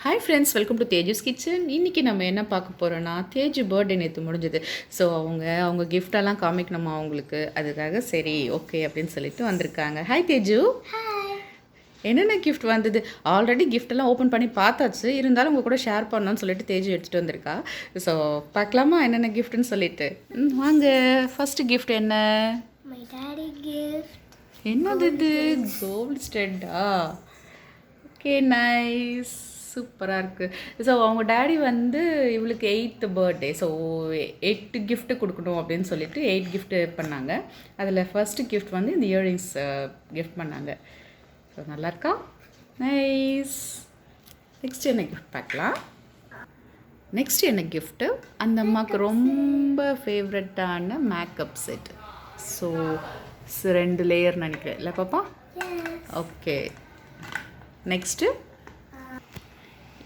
Hi friends, welcome to Teju's kitchen. இன்றைக்கி நம்ம என்ன பார்க்க போகிறோன்னா, தேஜு பர்த்டே நேற்று முடிஞ்சது. ஸோ அவங்க கிஃப்டெல்லாம் காமிக்கணுமா அவங்களுக்கு, அதுக்காக சரி ஓகே அப்படின்னு சொல்லிட்டு வந்திருக்காங்க. ஹாய் தேஜு. என்னென்ன கிஃப்ட் வந்தது? ஆல்ரெடி கிஃப்டெல்லாம் ஓப்பன் பண்ணி பார்த்தாச்சு, இருந்தாலும் உங்கள் கூட ஷேர் பண்ணணும்னு சொல்லிட்டு தேஜு எடுத்துகிட்டு வந்திருக்கா. ஸோ பார்க்கலாமா என்னென்ன கிஃப்ட்டுன்னு சொல்லிட்டு. வாங்க, ஃபஸ்ட்டு கிஃப்ட் என்ன? My daddy gift. என்னது இது? கோல்ட் ஸ்டெட்டா? ஓகே, நைஸ், சூப்பராக இருக்குது. ஸோ அவங்க டேடி வந்து இவளுக்கு 8th பர்த்டே, ஸோ 8 கிஃப்ட்டு கொடுக்கணும் அப்படின்னு சொல்லிட்டு 8 கிஃப்ட்டு பண்ணாங்க. அதில் ஃபஸ்ட்டு கிஃப்ட் வந்து இந்த இயரிங்ஸ் கிஃப்ட் பண்ணாங்க. ஸோ நல்லாயிருக்கா? நைஸ். நெக்ஸ்ட் என்ன கிஃப்ட் பார்க்கலாம். நெக்ஸ்ட் என்ன கிஃப்ட்டு? அந்த அம்மாவுக்கு ரொம்ப ஃபேவரட்டான மேக்கப் செட். ஸோ 2 லேயர் நினைக்கிறேன் இல்லை பாப்பா? ஓகே. நெக்ஸ்ட்டு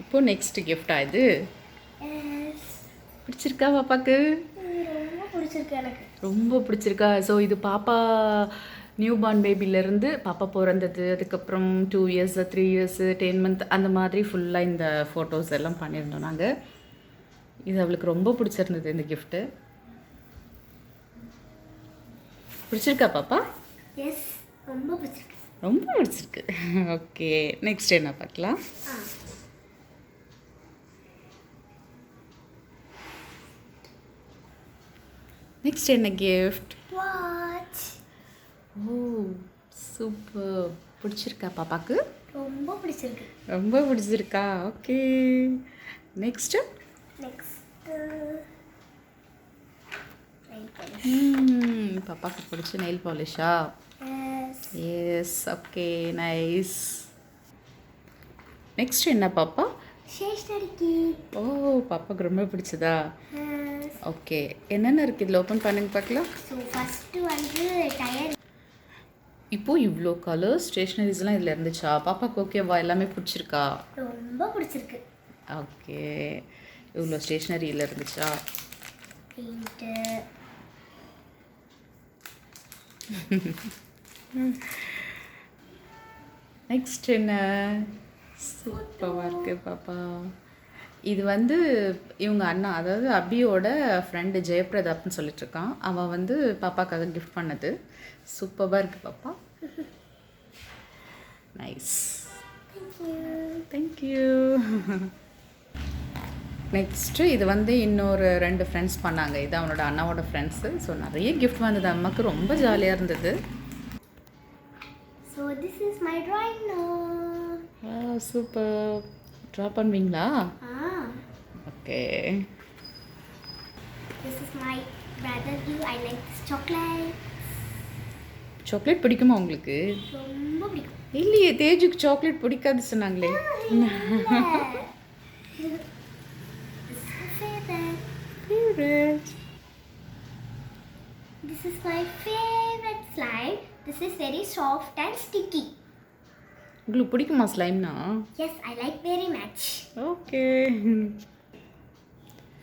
இப்போ நெக்ஸ்ட் கிஃப்டா இது? பிடிச்சிருக்கா பாப்பாக்கு? ரொம்ப பிடிச்சிருக்கு எனக்கு. ரொம்ப பிடிச்சிருக்கா? ஸோ இது பாப்பா நியூ பார்ன் பேபிலேருந்து பாப்பா பிறந்தது, அதுக்கப்புறம் 2 years 3 years 10 month அந்த மாதிரி ஃபுல்லாக இந்த ஃபோட்டோஸ் எல்லாம் பண்ணியிருந்தோம் நாங்கள். இது அவளுக்கு ரொம்ப பிடிச்சிருந்தது இந்த கிஃப்ட்டு. பிடிச்சிருக்கா பாப்பா? எஸ், ரொம்ப பிடிச்சிருக்கு. ரொம்ப பிடிச்சிருக்கு. ஓகே, நெக்ஸ்ட் என்ன பார்க்கலாம். நெக்ஸ்ட் என்ன கிஃப்ட்? வாட்ச். ஓ சூப்பர். பிடிச்சிருக்கா பாப்பாக்கு? ரொம்ப பிடிச்சிருக்கு. ரொம்ப பிடிச்சிருக்கா? ஓகே. நெக்ஸ்ட்டு பாப்பாக்கு பிடிச்ச நெயில் பாலிஷா? எஸ். Okay, nice. நெக்ஸ்ட் என்ன பாப்பா? ஸ்டேஷனரிக்கு. ஓ, பாப்பாக்கு ரொம்ப பிடிச்சதா? ஓகே. என்னென்ன இருக்குது இதில்? ஓப்பன் பண்ணுங்க பார்க்கலாம். ஸோ ஃபஸ்ட்டு வந்து டயர். இப்போது இவ்வளோ கலர் ஸ்டேஷ்னரிஸ்லாம் இதில் இருந்துச்சா? பாப்பாவுக்கு ஓகேவா? எல்லாமே பிடிச்சிருக்கா? ரொம்ப பிடிச்சிருக்கு. ஓகே. இவ்வளோ ஸ்டேஷ்னரியில் இருந்துச்சா? பெயிண்ட்டு. நெக்ஸ்ட் என்ன? சூப்பராக இருக்கு பாப்பா. இது வந்து இவங்க அண்ணா, அதாவது அபியோட ஃப்ரெண்டு ஜெயபிரதாப்னு சொல்லிட்டு இருக்கான். அவன் வந்து பாப்பாக்காக கிஃப்ட் பண்ணது. சூப்பராக இருக்குது பாப்பா. நைஸ். தேங்க்யூ. நெக்ஸ்ட்டு இது வந்து இன்னொரு 2 ஃப்ரெண்ட்ஸ் பண்ணாங்க. இது அவனோட அண்ணாவோட ஃப்ரெண்ட்ஸு. ஸோ நிறைய கிஃப்ட் வந்தது. அம்மாவுக்கு ரொம்ப ஜாலியாக இருந்தது. So this is my drawing note. Super. Draw பண்ணுவீங்களா? Okay. This is my brother கிவ். I like this chocolate. Chocolate பிடிக்குமா உங்களுக்கு? ரொம்ப பிடிக்கும். இல்லையே, தேஜுக்கு சாக்லேட் பிடிக்காது சொன்னாங்களே. This is my favorite slime. This is very soft and sticky. உங்களுக்கு பிடிக்குமா ஸ்லைம்னா? Yes, I like very much. Okay.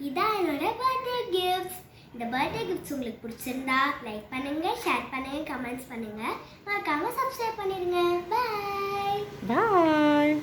இதான் என்னோட பர்த்டே கிஃப்ட்ஸ். இந்த பர்த்டே கிஃப்ட்ஸ் உங்களுக்கு பிடிச்சிருந்தா லைக் பண்ணுங்க, ஷேர் பண்ணுங்க, கமெண்ட்ஸ் பண்ணுங்க, மறக்காம சப்ஸ்கிரைப் பண்ணிடுங்க. Bye bye.